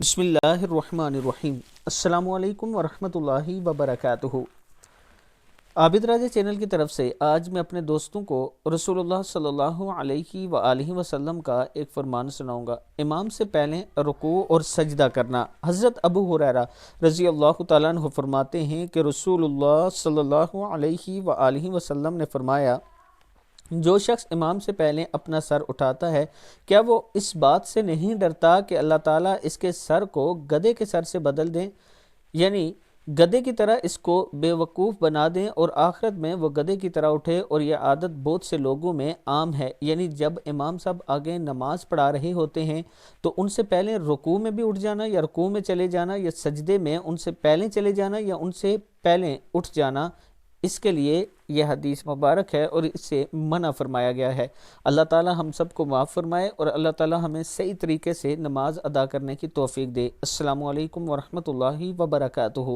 بسم اللہ الرحمن الرحیم۔ السلام علیکم ورحمۃ اللہ وبرکاتہ۔ عابد راجہ چینل کی طرف سے آج میں اپنے دوستوں کو رسول اللہ صلی اللہ علیہ وآلہ وسلم کا ایک فرمان سناؤں گا۔ امام سے پہلے رکوع اور سجدہ کرنا۔ حضرت ابو ہریرہ رضی اللہ تعالیٰ عنہ فرماتے ہیں کہ رسول اللہ صلی اللہ علیہ وآلہ وسلم نے فرمایا، جو شخص امام سے پہلے اپنا سر اٹھاتا ہے، کیا وہ اس بات سے نہیں ڈرتا کہ اللہ تعالیٰ اس کے سر کو گدھے کے سر سے بدل دیں، یعنی گدھے کی طرح اس کو بے وقوف بنا دیں اور آخرت میں وہ گدھے کی طرح اٹھے۔ اور یہ عادت بہت سے لوگوں میں عام ہے، یعنی جب امام صاحب آگے نماز پڑھا رہے ہوتے ہیں تو ان سے پہلے رکوع میں بھی اٹھ جانا، یا رکوع میں چلے جانا، یا سجدے میں ان سے پہلے چلے جانا، یا ان سے پہلے اٹھ جانا۔ اس کے لیے یہ حدیث مبارک ہے اور اس سے منع فرمایا گیا ہے۔ اللہ تعالی ہم سب کو معاف فرمائے اور اللہ تعالی ہمیں صحیح طریقے سے نماز ادا کرنے کی توفیق دے۔ السلام علیکم ورحمۃ اللہ وبرکاتہ۔